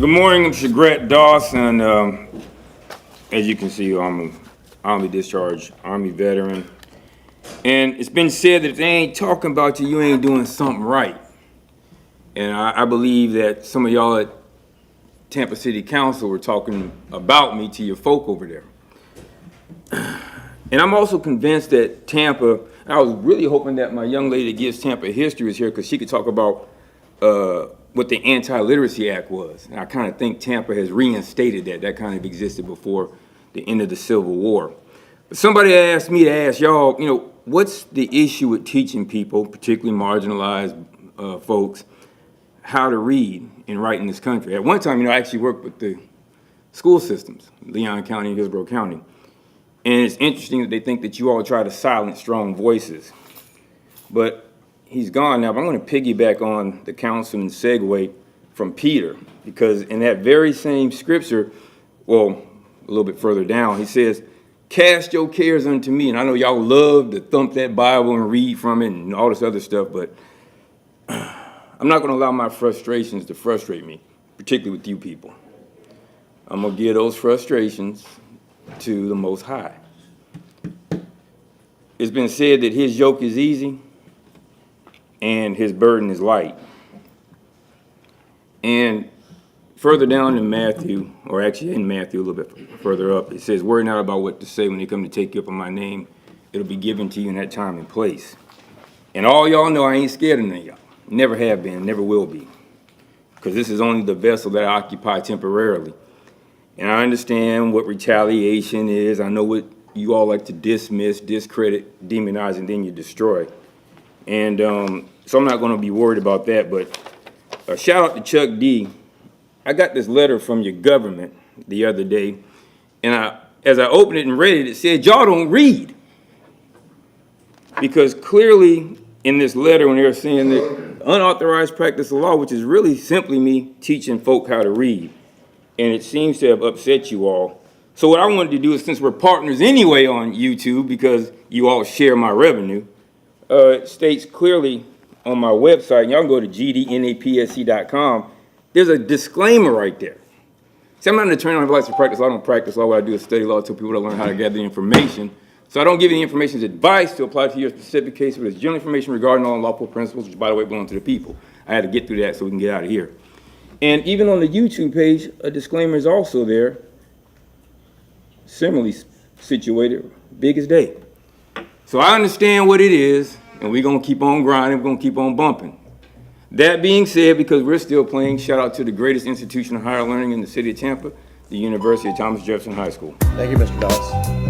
Good morning, I'm Shagret Dawson. As you can see, I'm an Army discharged Army veteran. And it's been said that if they ain't talking about you, you ain't doing something right. And I believe that some of y'all at Tampa City Council were talking about me to your folk over there. And I'm also convinced that Tampa, I was really hoping that my young lady that gives Tampa history is here because she could talk about what the Anti-Literacy Act was. And I kind of think Tampa has reinstated that. That kind of existed before the end of the Civil War. But somebody asked me to ask y'all, what's the issue with teaching people, particularly marginalized folks, how to read and write in this country? At one time, I actually worked with the school systems, Leon County and Hillsborough County. And it's interesting that they think that you all try to silence strong voices. But he's gone now, but I'm going to piggyback on the councilman segue from Peter, because in that very same scripture, well, a little bit further down, he says, cast your cares unto me. And I know y'all love to thump that Bible and read from it and all this other stuff, but I'm not going to allow my frustrations to frustrate me, particularly with you people. I'm going to give those frustrations to the Most High. It's been said that his yoke is easy and his burden is light. And further down in Matthew, or actually in Matthew a little bit further up, it says, worry not about what to say when they come to take you up on my name. It'll be given to you in that time and place. And all y'all know I ain't scared of none of y'all. Never have been, never will be. Because this is only the vessel that I occupy temporarily. And I understand what retaliation is. I know what you all like to dismiss, discredit, demonize, and then you destroy. And so I'm not going to be worried about that. But shout out to Chuck D. I got this letter from your government the other day. And as I opened it and read it, it said, y'all don't read. Because clearly in this letter, when they're saying that unauthorized practice of law, which is really simply me teaching folk how to read, and it seems to have upset you all. So what I wanted to do is, since we're partners anyway on YouTube, because you all share my revenue, it states clearly on my website, and y'all can go to gdnapsc.com, there's a disclaimer right there. See, I'm not an attorney, I don't have a license to practice law, I don't practice law. What I do is study law, tell people to learn how to gather the information. So I don't give you the information as advice to apply to your specific case, but it's general information regarding all lawful principles, which, by the way, belong to the people. I had to get through that so we can get out of here. And even on the YouTube page, a disclaimer is also there, similarly situated, big as day. So I understand what it is, and we're going to keep on grinding, we're going to keep on bumping. That being said, because we're still playing, shout out to the greatest institution of higher learning in the city of Tampa, the University of Thomas Jefferson High School. Thank you, Mr. Dawes.